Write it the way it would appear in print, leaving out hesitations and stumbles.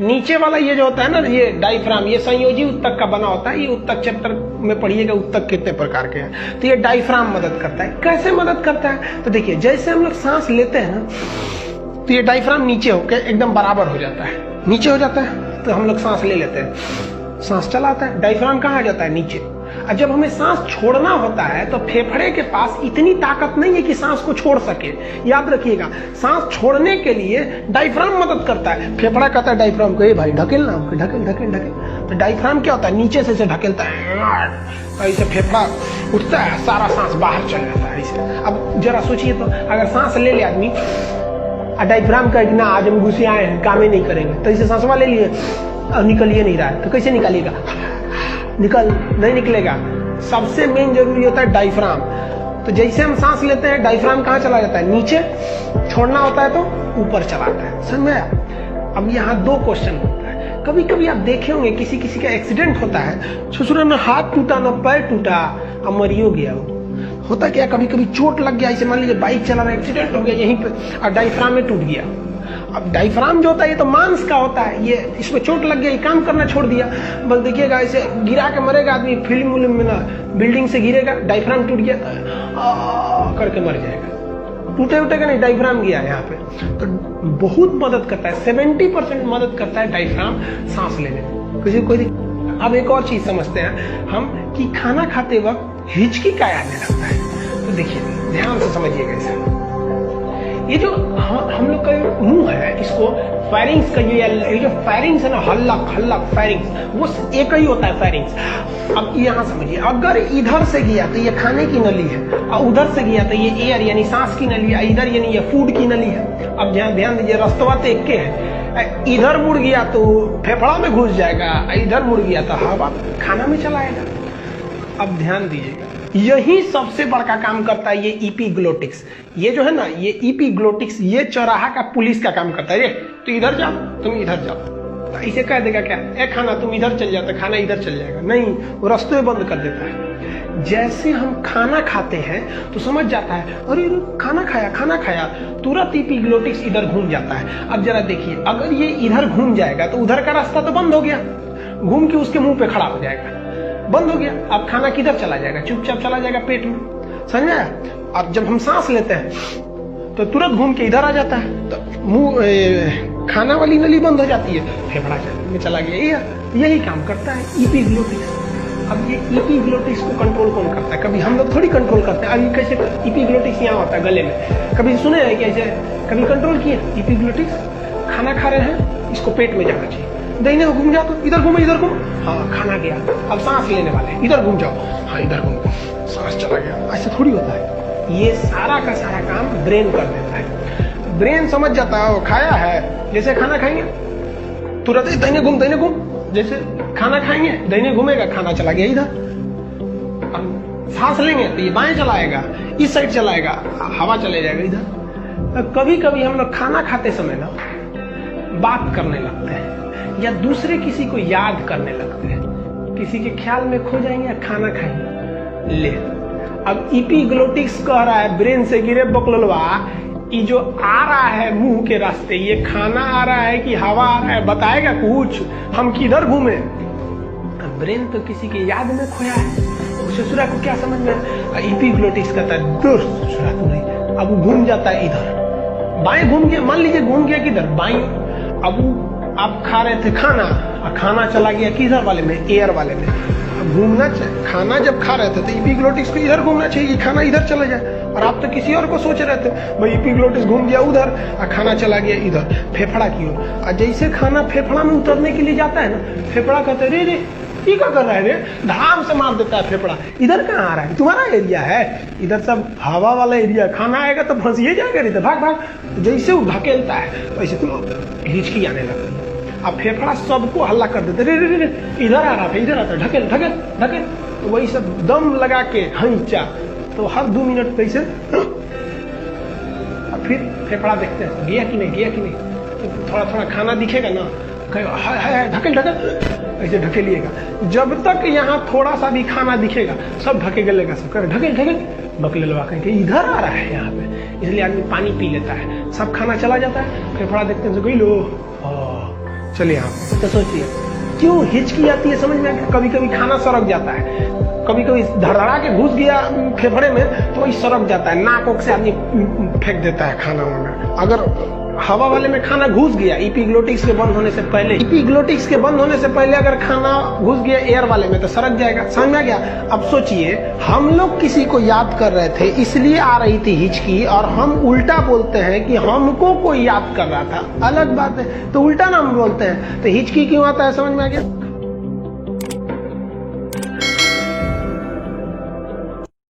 नीचे वाला ये जो होता है ना, ये डायफ्राम, ये संयोजी उत्तक का बना होता है। ये उत्तक चैप्टर में पढ़िएगा उत्तक कितने प्रकार के हैं। तो ये डायफ्राम मदद करता है। कैसे मदद करता है? तो देखिए, जैसे हम लोग सांस लेते हैं ना, तो ये डायफ्राम नीचे होकर एकदम बराबर हो जाता है, नीचे हो जाता है, तो हम लोग सांस ले लेते हैं, सांस चलाता है। डायफ्राम कहाँ आ जाता है? नीचे। और जब हमें सांस छोड़ना होता है तो फेफड़े के पास इतनी ताकत नहीं है कि सांस को छोड़ सके। याद रखिएगा, सांस छोड़ने के लिए डायफ्राम मदद करता है। फेफड़ा कहता है डायफ्राम को, ए भाई ढकेल ना, ढकेल ढकेल ढकेल। तो डायफ्राम क्या होता है? नीचे से ढकेलता है, ऐसे फेफड़ा उठता है, सारा सांस बाहर चल जाता है ऐसे। अब जरा सोचिए तो, अगर सांस ले ले आदमी, डायफ्राम का ना आज हम घुसे आए हैं, काम ही नहीं करेंगे, तो इसे सांसवा ले लिए और निकल ही नहीं रहा है, तो कैसे निकालिएगा? निकल नहीं निकलेगा। सबसे मेन जरूरी होता है डायफ्राम। तो जैसे हम सांस लेते हैं, डायफ्राम कहाँ चला जाता है? नीचे। छोड़ना होता है तो ऊपर चलाता है। समझ में आया? अब यहाँ दो क्वेश्चन होता है। कभी कभी आप देखे होंगे किसी किसी का एक्सीडेंट होता है, ससुरा में हाथ टूटा ना पैर टूटा, अब मरियो गया वो। होता क्या, कभी कभी चोट लग गया, इसे मान लीजिए बाइक चला रहा है, एक्सीडेंट हो गया यहीं पे और डायफ्राम में टूट गया। अब डायफ्राम जो होता है ये तो मांस का होता है, ये इसमें चोट लग गया, ये काम करना छोड़ दिया। बस देखिएगा, ऐसे गिरा के मरेगा आदमी, फिल्म में ना, बिल्डिंग से गिरेगा, डायफ्राम टूट गया करके मर जाएगा। टूटे उठेगा नहीं, डायफ्राम गया यहाँ पे। तो बहुत मदद करता है, 70% मदद करता है डायफ्राम सांस लेने में। किसी कोई अब एक और चीज समझते हैं हम कि खाना खाते वक्त हिचकी का आने लगता है। तो देखिए, ध्यान से समझिएगा इसे। ये जो हम लोग का मुंह है, इसको फेरिंग्स का, ये जो फेरिंग्स है ना, हल्लक फेरिंग्स, वो एक ही होता है फेरिंग्स। अब यहाँ समझिए, अगर इधर से गया तो ये खाने की नली है, और उधर से गया तो ये एयर यानी सांस की नली है, इधर यानी ये फूड की नली है। अब ध्यान दीजिए, रास्तवा तो एक के है। इधर मुड़ गया तो फेफड़ा में घुस जाएगा, इधर मुड़ गया तो हवा खाना में चलाएगा। अब ध्यान दीजिएगा, यही सबसे बड़का काम करता है ये इपीग्लोटिक्स। ये जो है ना, ये इपीग्लोटिक्स, ये चौराहा का पुलिस का काम करता है। ये तो इधर जाओ, तुम इधर जाओ, तो ऐसे कह देगा क्या, ए खाना तुम इधर चल जाओ, तो खाना इधर चल जाएगा। नहीं, वो रास्ते बंद कर देता है। जैसे हम खाना खाते हैं तो समझ जाता है, अरे खाना खाया, तुरंत इपीग्लोटिक्स इधर घूम जाता है। अब जरा देखिए, अगर ये इधर घूम जाएगा तो उधर का रास्ता तो बंद हो गया, घूम के उसके मुंह पे खड़ा हो जाएगा, बंद हो गया। अब खाना किधर चला जाएगा? चुपचाप चला जाएगा पेट में। समझ में आया? और जब हम सांस लेते हैं तो तुरंत घूम के इधर आ जाता है, तो मुंह खाना वाली नली बंद हो जाती है, फेफड़ा में चला गया। यही काम करता है इपीग्लोटिक्स। अब ये इपीग्लोटिक्स को कंट्रोल कौन करता है? कभी हम लोग थोड़ी कंट्रोल करते हैं। अभी कैसे इपीग्लोटिक्स यहाँ होता है गले में, कभी सुने हैं कि ऐसे कभी कंट्रोल किए? इपीग्लोटिक्स खाना खा रहे हैं, इसको पेट में जाना चाहिए, दाहिने घूम जाओ, तो इधर घूमो, हाँ खाना गया, अब सांस लेने वाले, इधर घूम जाओ, हाँ इधर घूमो, सांस चला गया। ऐसे थोड़ी होता है। ये सारा का सारा काम ब्रेन कर देता है। ब्रेन समझ जाता है, वो खाया है, जैसे खाना खाएंगे तुरंत दाहिने घूम, जैसे खाना खाएंगे दाहिने घूमेगा, खाना चला गया इधर। अब सांस लेंगे तो ये बाएं चलाएगा, इस साइड चलाएगा, हवा चले जाएगा इधर। कभी कभी हम लोग खाना खाते समय ना बात करने लगते हैं, या दूसरे किसी को याद करने लगते हैं, किसी के ख्याल में खो जाएंगे या खाना खाएंगे। ले, अब इपीग्लोटिक्स कह रहा है ब्रेन से, गिरे बकलवा, ये जो आ रहा है मुंह के रास्ते, ये खाना आ रहा है कि हवा आ रहा है, बताएगा कुछ, हम किधर घूमे? ब्रेन तो किसी के याद में खोया है, ससुरा को क्या समझ में? इपीग्लोटिक्स कहता है दोस्त ससुरा को नहीं। अब वो घूम जाता है इधर, बाएं घूम गया, मान लीजिए घूम गया किधर? बाएं। अब आप खा रहे थे खाना, और खाना चला गया किधर वाले में? एयर वाले में। घूमना चाहिए, खाना जब खा रहे थे तो इपीग्लोटिक्स को इधर घूमना चाहिए कि खाना इधर चला जाए, और आप तो किसी और को सोच रहे थे, भाई इपीग्लोटिक्स घूम गया उधर और खाना चला गया इधर, फेफड़ा की ओर। और जैसे खाना फेफड़ा में उतरने के लिए जाता है ना, फेफड़ा कहते रे ये क्या कर रहा है रे, धाम से मार देता है फेफड़ा, इधर कहाँ आ रहा है, तुम्हारा एरिया है, इधर सब हवा वाला एरिया, खाना आएगा तो फंसिए जाएगा, नहीं तो भाग। जैसे वो ढकेलता है वैसे तो हिचकी आने लगती है। अब फेफड़ा सबको हल्ला कर देते, रे इधर आ रहा था, इधर आता, ढकेल, तो वही सब दम लगा के हंचा, तो हर 2 मिनट कैसे, अब फिर फेफड़ा देखते हैं गया कि नहीं, तो थोड़ा खाना दिखेगा ना, ढकेल ऐसे ढकेलिएगा। जब तक यहाँ थोड़ा सा भी खाना दिखेगा सब ढकेलेगा, सब कर ढकेल बकलेलवा कहेंगे इधर आ रहा है यहाँ पे, इसलिए आदमी पानी पी लेता है, सब खाना चला जाता है, फेफड़ा देखते हैं गई लो चलिए आप तो सोचिए क्यों हिचकी आती है, समझ में आ गया। कभी कभी खाना सड़क जाता है, कभी कभी धड़धड़ा के घुस गया फेफड़े में तो वही सड़क जाता है, नाक ओक से आदमी फेंक देता है खाना वाना। अगर हवा वाले में खाना घुस गया इपीग्लोटिक्स के बंद होने से पहले, इपीग्लोटिक्स के बंद होने से पहले अगर खाना घुस गया एयर वाले में तो सड़क जाएगा, समझ में आ गया। अब सोचिए हम लोग किसी को याद कर रहे थे इसलिए आ रही थी हिचकी, और हम उल्टा बोलते हैं कि हमको कोई याद कर रहा था, अलग बात है, तो उल्टा ना हम बोलते हैं तो हिचकी क्यों आता है, समझ में आ गया।